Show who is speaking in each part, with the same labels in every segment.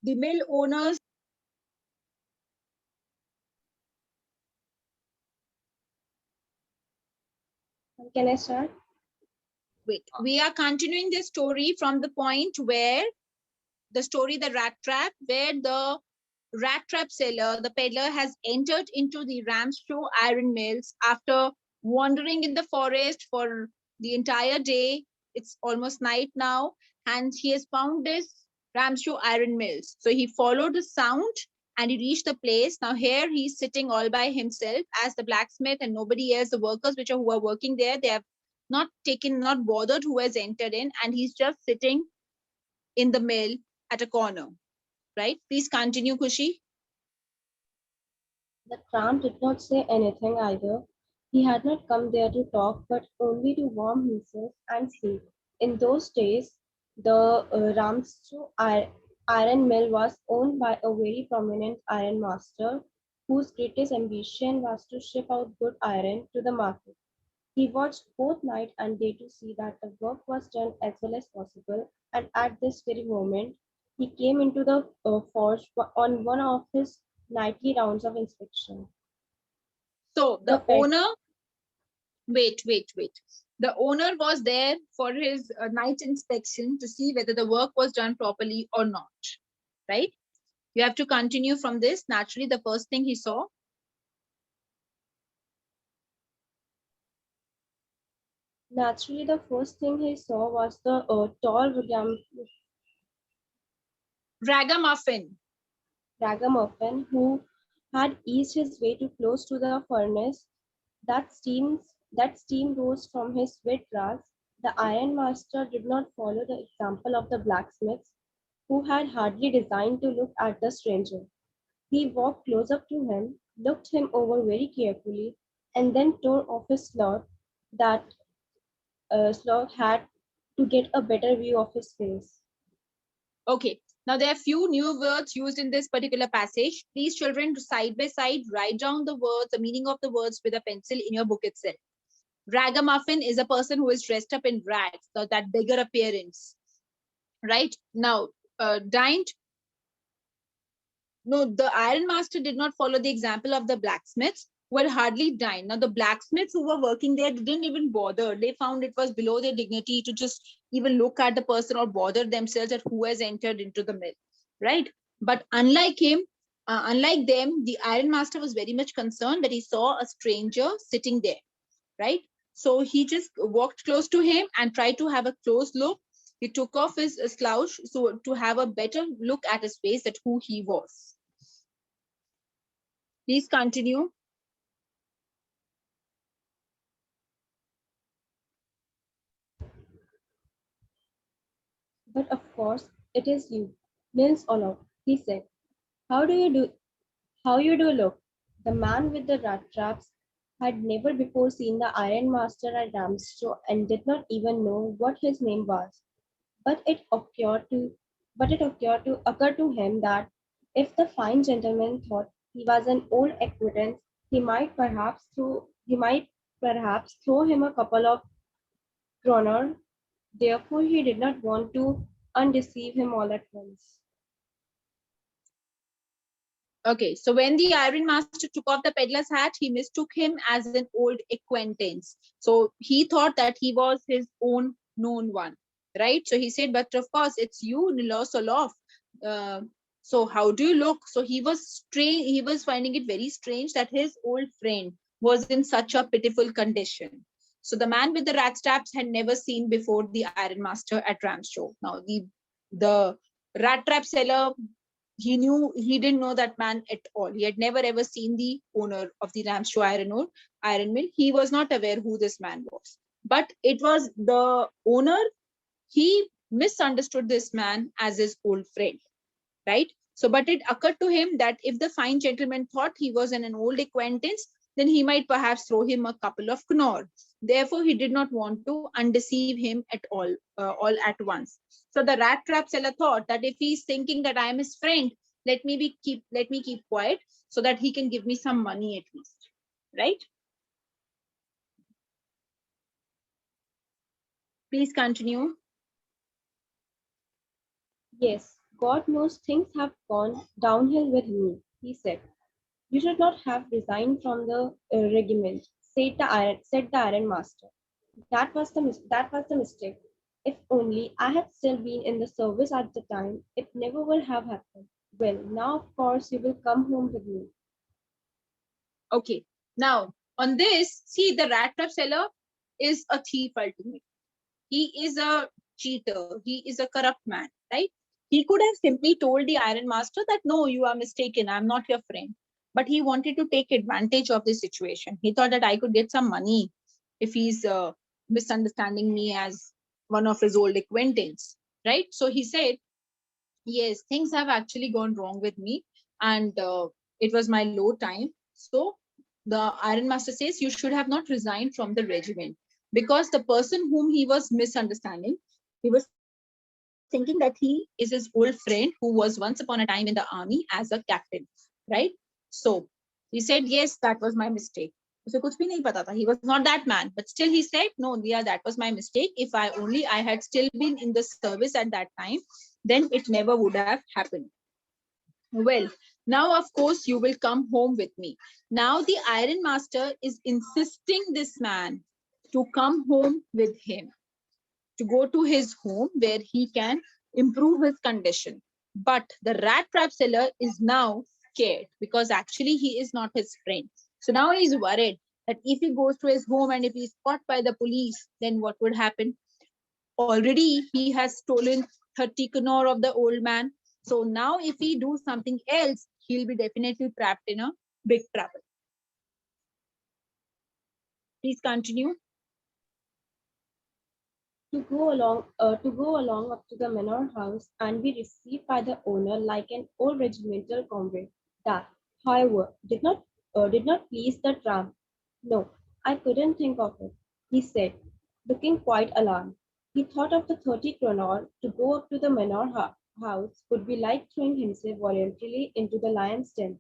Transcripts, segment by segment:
Speaker 1: The mill owners.
Speaker 2: Can I start?
Speaker 1: Wait, we are continuing this story from the point where the story, the rat trap, where the rat trap seller, the peddler, has entered into the Ramshaw iron mills after wandering in the forest for the entire day. It's almost night now, and he has found this Ramshaw iron mills. So he followed the sound and he reached the place. Now here he's sitting all by himself as the blacksmith, and nobody else. The workers who are working there, they have not bothered who has entered in, and he's just sitting in the mill at a corner. Right? Please continue, Kushi.
Speaker 2: The tramp did not say anything either. He had not come there to talk, but only to warm himself and sleep. In those days, the Ramshaw iron mill was owned by a very prominent iron master whose greatest ambition was to ship out good iron to the market. He watched both night and day to see that the work was done as well as possible, and at this very moment, he came into the forge on one of his nightly rounds of inspection.
Speaker 1: So
Speaker 2: The
Speaker 1: the
Speaker 2: pet
Speaker 1: owner, wait. The owner was there for his night inspection to see whether the work was done properly or not. Right? You have to continue from this. Naturally, the first thing he saw.
Speaker 2: Naturally, the first thing he saw was the tall
Speaker 1: Ragamuffin.
Speaker 2: ragamuffin who had eased his way too close to the furnace. That steam rose from his wet grass. The iron master did not follow the example of the blacksmiths, who had hardly designed to look at the stranger. He walked close up to him, looked him over very carefully, and then tore off his slot. That slot had to get a better view of his face.
Speaker 1: Okay. Now there are few new words used in this particular passage. Please, children, side by side, write down the words, the meaning of the words with a pencil in your book itself. Ragamuffin is a person who is dressed up in rags, so that beggar appearance. Right? Now, dined. No, the iron master did not follow the example of the blacksmiths who had hardly dined. Now, the blacksmiths who were working there didn't even bother. They found it was below their dignity to just even look at the person or bother themselves at who has entered into the mill. Right? But unlike them, the iron master was very much concerned that he saw a stranger sitting there. Right? So he just walked close to him and tried to have a close look. He took off his slouch so to have a better look at his face at who he was. Please continue.
Speaker 2: But of course, it is you, Nils Olof, he said. How do you do? How you do look? The man with the rat traps had never before seen the Iron Master at Ramshaw and did not even know what his name was. But it occurred to him that if the fine gentleman thought he was an old acquaintance, he might perhaps throw him a couple of kroner. Therefore, he did not want to undeceive him all at once.
Speaker 1: Okay, so when the iron master took off the peddler's hat, he mistook him as an old acquaintance. So he thought that he was his own known one, right? So he said, "But of course, it's you, Nilos Olof. Uh, so how do you look?" So he was strange. He was finding it very strange that his old friend was in such a pitiful condition. So the man with the rat straps had never seen before the iron master at Ramshaw. Now the rat trap seller, he didn't know that man at all. He had never ever seen the owner of the Ramshaw iron mill. He was not aware who this man was. But it was the owner, he misunderstood this man as his old friend, right? So, but it occurred to him that if the fine gentleman thought he was an old acquaintance, then he might perhaps throw him a couple of knorr. Therefore, he did not want to undeceive him at all at once. So the rat trap seller thought that if he's thinking that I am his friend, let me keep quiet so that he can give me some money at least, right? Please continue.
Speaker 2: Yes, God knows things have gone downhill with me, he said. You should not have resigned from the regiment, said the Iron Master. That was the mistake. If only I had still been in the service at the time, it never would have happened. Well, now of course you will come home with me.
Speaker 1: Okay. Now, on this, see, the rat trap seller is a thief ultimately. He is a cheater. He is a corrupt man, right? He could have simply told the Iron Master that, no, you are mistaken. I'm not your friend. But he wanted to take advantage of the situation. He thought that I could get some money if he's misunderstanding me as one of his old acquaintance, right? So he said, yes, things have actually gone wrong with me, and it was my low time. So the Iron Master says, you should have not resigned from the regiment, because the person whom he was misunderstanding, he was thinking that he is his old friend who was once upon a time in the army as a captain, right? So he said, yes, that was my mistake. उसे कुछ भी नहीं पता था. He was not that man, but still he said, no, yeah, that was my mistake. If I had still been in the service at that time, then it never would have happened. Well, now of course you will come home with me. Now the Iron Master is insisting this man to come home with him, to go to his home where he can improve his condition. But the rat trap seller is now scared because actually he is not his friend. So now he's worried that if he goes to his home and if he's caught by the police, then what would happen? Already he has stolen 30 knorr of the old man. So now if he do something else, he'll be definitely trapped in a big trouble. Please continue.
Speaker 2: To go along up to the manor house and be received by the owner like an old regimental comrade. That, however, did not please the tramp. No, I couldn't think of it, he said, looking quite alarmed. He thought of the 30 kroner to go up to the house would be like throwing himself voluntarily into the lion's den.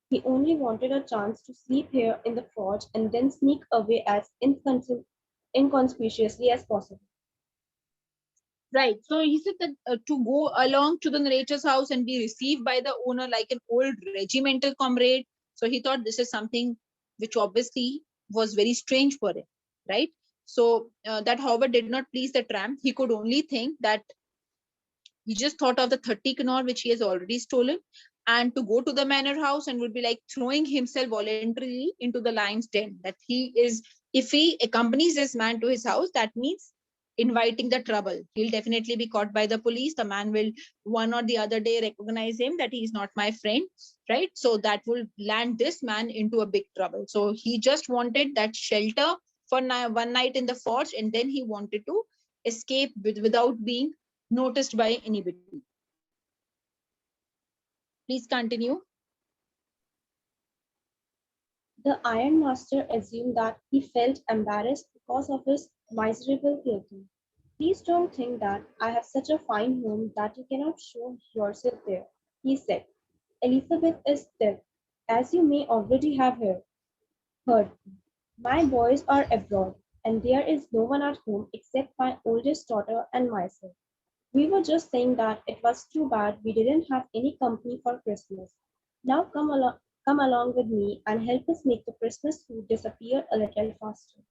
Speaker 2: He only wanted a chance to sleep here in the forge and then sneak away as inconspicuously as possible.
Speaker 1: Right. So he said that to go along to the narrator's house and be received by the owner like an old regimental comrade. So he thought this is something which obviously was very strange for him, right? So that, however, did not please the tramp. He could only think that he just thought of the 30 knorr which he has already stolen, and to go to the manor house and would be like throwing himself voluntarily into the lion's den. That he is, if he accompanies this man to his house, that means inviting the trouble. He'll definitely be caught by the police. The man will one or the other day recognize him that he is not my friend, right? So that will land this man into a big trouble. So he just wanted that shelter for one night in the forge, and then he wanted to escape without being noticed by anybody. Please continue.
Speaker 2: The Iron Master assumed that he felt embarrassed because of his miserable clothing. Please don't think that I have such a fine home that you cannot show yourself there, he said. Elizabeth is dead, as you may already have heard. My boys are abroad, and there is no one at home except my oldest daughter and myself. We were just saying that it was too bad we didn't have any company for Christmas. Now come along with me and help us make the Christmas food disappear a little faster.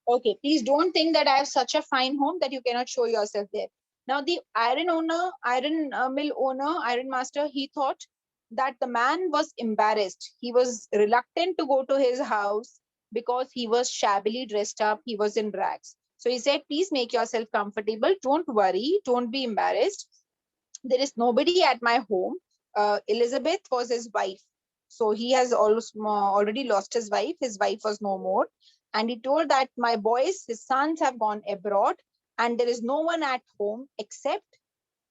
Speaker 1: Okay, please don't think that I have such a fine home that you cannot show yourself there. Now, the iron mill owner, iron master, he thought that the man was embarrassed. He was reluctant to go to his house because he was shabbily dressed up. He was in rags. So he said, please make yourself comfortable. Don't worry. Don't be embarrassed. There is nobody at my home. Elizabeth was his wife. So he has already lost his wife. His wife was no more. And he told that my boys, his sons have gone abroad, and there is no one at home except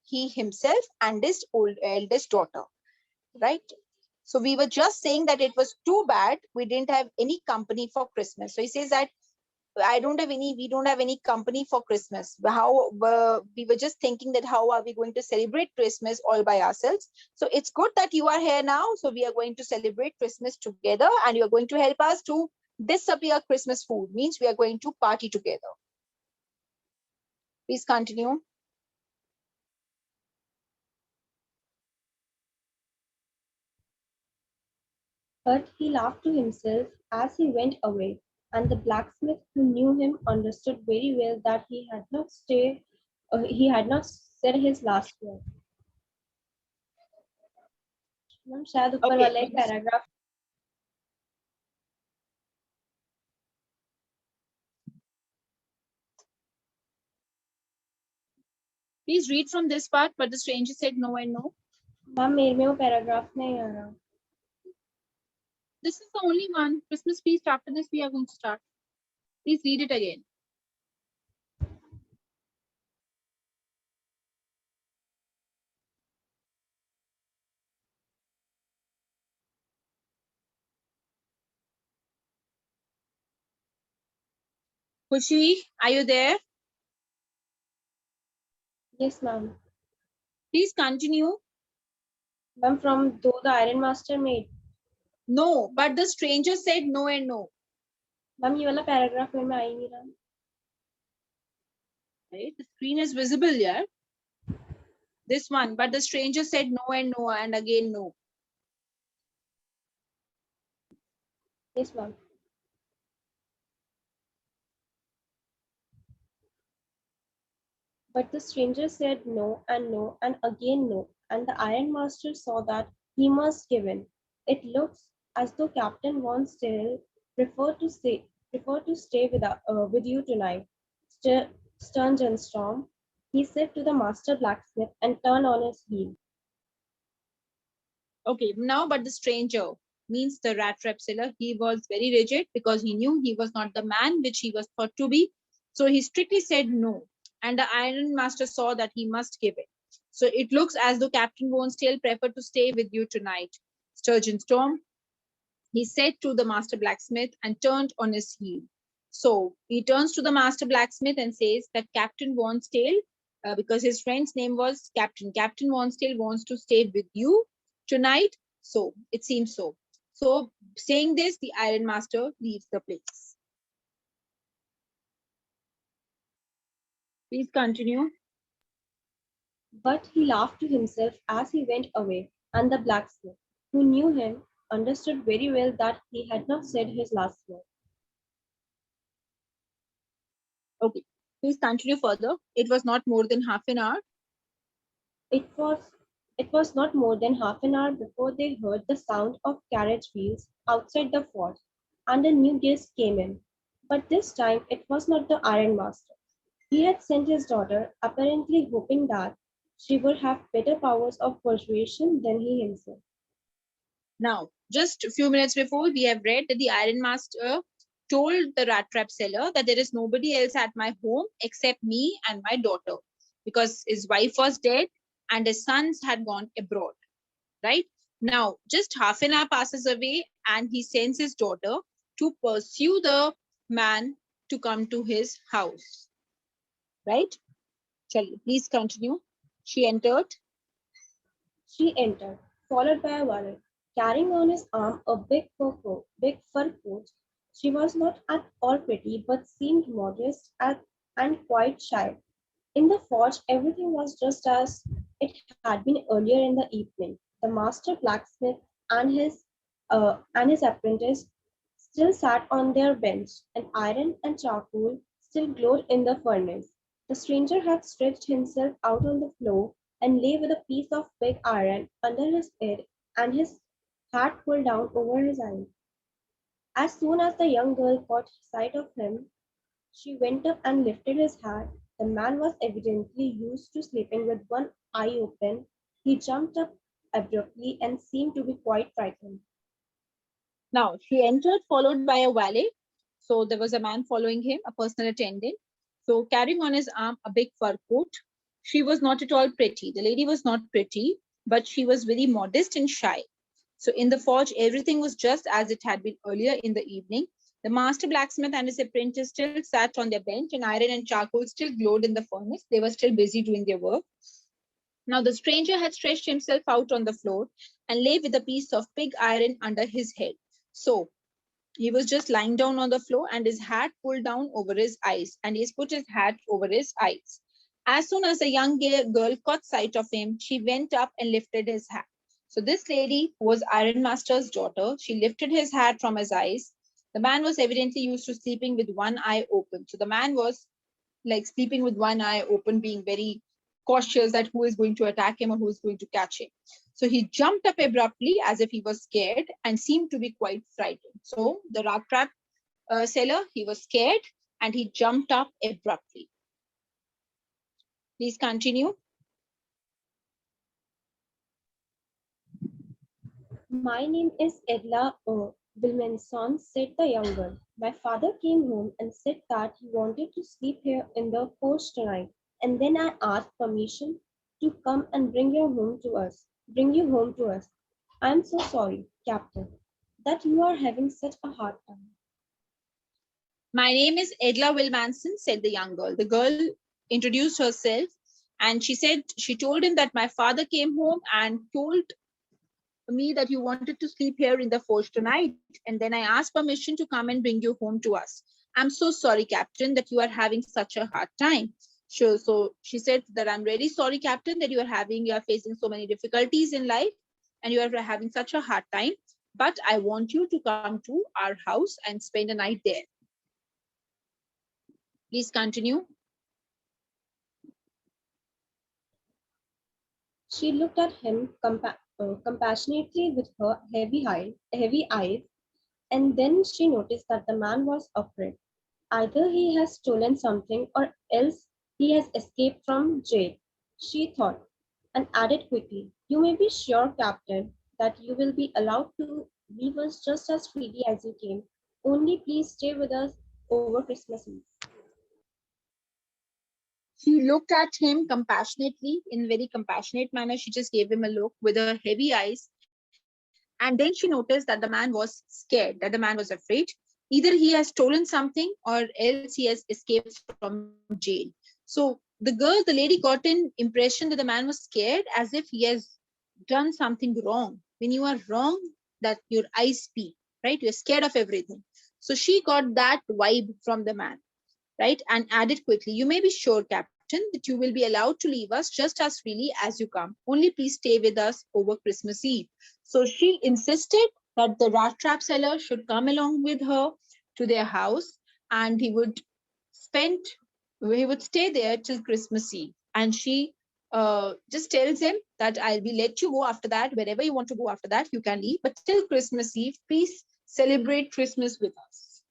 Speaker 1: he himself and his eldest daughter, right? So we were just saying that it was too bad we didn't have any company for Christmas. So he says that we don't have any company for Christmas. How we were just thinking that how are we going to celebrate Christmas all by ourselves? So it's good that you are here now. So we are going to celebrate Christmas together, and you are going to help us to disappear Christmas food. Means we are going to party together. Please continue.
Speaker 2: But he laughed to himself as he went away, and the blacksmith who knew him understood very well that he had not said his last word. Ma'am शायद ऊपर
Speaker 1: Okay,
Speaker 2: वाला एक paragraph
Speaker 1: please read from this part. But the stranger said no and no.
Speaker 2: Ma'am मेरे में वो paragraph नहीं आ रहा.
Speaker 1: This is the only one. Christmas feast. After this, we are going to start. Please read it again. Khushi, are you there?
Speaker 2: Yes, ma'am.
Speaker 1: Please continue.
Speaker 2: Ma'am, from though the iron master made.
Speaker 1: No, but the stranger said no and no.
Speaker 2: Ma'am ये वाला paragraph में आ ही नहीं रहा.
Speaker 1: Right? The screen is visible here. This one, but the stranger said no and no and again no.
Speaker 2: Yes, ma'am. But the stranger said no and again no, and the iron master saw that he must give in. It looks as though Captain Von Still preferred to stay with you tonight. Stern and Storm, he said to the master blacksmith and turned on his heel.
Speaker 1: Okay, now, but the stranger means the rat trap seller. He was very rigid because he knew he was not the man which he was thought to be. So he strictly said no. And the iron master saw that he must give it. So it looks as though Captain Bonestale preferred to stay with you tonight. Sturgeon Storm, he said to the master blacksmith and turned on his heel. So he turns to the master blacksmith and says that Captain Bonestale, because his friend's name was Captain Bonestale wants to stay with you tonight. So it seems so. So saying this, the iron master leaves the place. Please continue.
Speaker 2: But he laughed to himself as he went away, and the blacksmith, who knew him, understood very well that he had not said his last word.
Speaker 1: Okay, please continue further. It was not more than half an hour.
Speaker 2: It was not more than half an hour before they heard the sound of carriage wheels outside the fort, and a new guest came in. But this time it was not the Iron Master. He had sent his daughter, apparently hoping that she would have better powers of persuasion than he himself.
Speaker 1: Now, just a few minutes before, we have read that the Iron Master told the rat trap seller that there is nobody else at my home except me and my daughter, because his wife was dead and his sons had gone abroad, right? Now, just half an hour passes away and he sends his daughter to pursue the man to come to his house, right? Chaliye, please continue. She entered.
Speaker 2: She entered, followed by a valet, carrying on his arm a big fur coat. She was not at all pretty, but seemed modest and quite shy. In the forge, everything was just as it had been earlier in the evening. The master blacksmith and his apprentice still sat on their bench, and iron and charcoal still glowed in the furnace. The stranger had stretched himself out on the floor and lay with a piece of big iron under his head and his hat pulled down over his eyes. As soon as the young girl caught sight of him, she went up and lifted his hat. The man was evidently used to sleeping with one eye open. He jumped up abruptly and seemed to be quite frightened.
Speaker 1: Now, she entered, followed by a valet. So there was a man following him, a personal attendant. So carrying on his arm a big fur coat. She was not at all pretty. The lady was not pretty, but she was very modest and shy. So in the forge, everything was just as it had been earlier in the evening. The master blacksmith and his apprentice still sat on their bench, and iron and charcoal still glowed in the furnace. They were still busy doing their work. Now the stranger had stretched himself out on the floor and lay with a piece of pig iron under his head. So he was just lying down on the floor and his hat pulled down over his eyes, and he's put his hat over his eyes. As soon as the young girl caught sight of him, she went up and lifted his hat. So this lady was Ironmaster's daughter. She lifted his hat from his eyes. The man was evidently used to sleeping with one eye open. So the man was like sleeping with one eye open, being very cautious that who is going to attack him or who is going to catch him. So he jumped up abruptly as if he was scared and seemed to be quite frightened. So the rat trap seller, he was scared and he jumped up abruptly. Please continue.
Speaker 2: My name is Edla Wilmanson, said the young girl. My father came home and said that he wanted to sleep here in the porch tonight, and then I asked permission to come and bring you home to us. I am so sorry, Captain, that you are having such a hard time.
Speaker 1: My name is Edla Wilmanson, said the young girl. The girl introduced herself and she told him that my father came home and told me that you wanted to sleep here in the forge tonight. And then I asked permission to come and bring you home to us. I'm so sorry, Captain, that you are having such a hard time. Sure. So she said that I'm really sorry, Captain, that you are facing so many difficulties in life and you are having such a hard time. But I want you to come to our house and spend a night there. Please continue.
Speaker 2: She looked at him compassionately with her heavy eyes, and then she noticed that the man was afraid. Either he has stolen something or else he has escaped from jail, she thought, and added quickly, You may be sure, Captain, that you will be allowed to leave us just as freely as you came. Only please stay with us over Christmas Eve.
Speaker 1: She looked at him compassionately, in a very compassionate manner. She just gave him a look with her heavy eyes. And then she noticed that the man was scared, that the man was afraid. Either he has stolen something or else he has escaped from jail. So the lady got an impression that the man was scared as if he has done something wrong. When you are wrong, that your eyes speak, right? You're scared of everything. So she got that vibe from the man, right? And added quickly, You may be sure, Captain, that you will be allowed to leave us just as freely as you come. Only please stay with us over Christmas Eve. So she insisted that the rat trap seller should come along with her to their house and spend, he would stay there till Christmas Eve. And she just tells him that will let you go after that. Wherever you want to go after that, you can leave. But till Christmas Eve, please celebrate Christmas with us.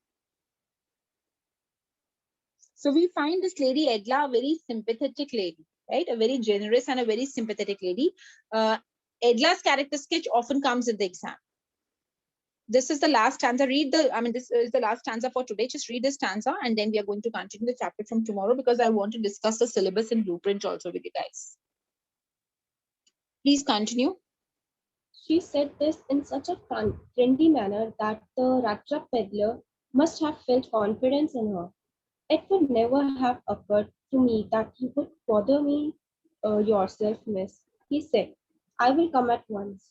Speaker 1: So we find this lady Edla a very sympathetic lady, right? A very generous and a very sympathetic lady. Edla's character sketch often comes in the exam. This is the last stanza. This is the last stanza for today. Just read this stanza and then we are going to continue the chapter from tomorrow because I want to discuss the syllabus and blueprint also with you guys. Please continue.
Speaker 2: She said this in such a friendly manner that the rat trap peddler must have felt confidence in her. It would never have occurred to me that you would bother me yourself, miss, he said. I will come at once.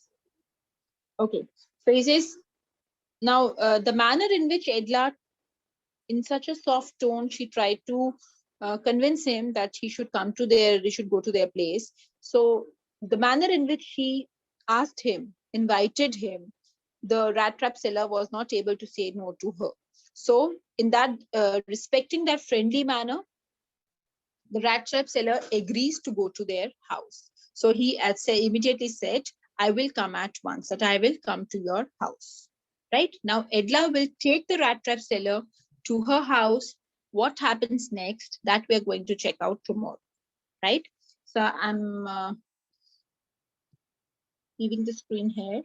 Speaker 1: Okay. So he says, now the manner in which Edla, in such a soft tone, she tried to convince him that he should go to their place. So the manner in which she asked him, invited him, the rat trap seller was not able to say no to her. So in that, respecting that friendly manner, the rat trap seller agrees to go to their house. So he immediately said, I will come at once, that I will come to your house. Right? Now, Edla will take the rat trap seller to her house. What happens next? That we are going to check out tomorrow. Right? So I'm leaving the screen here.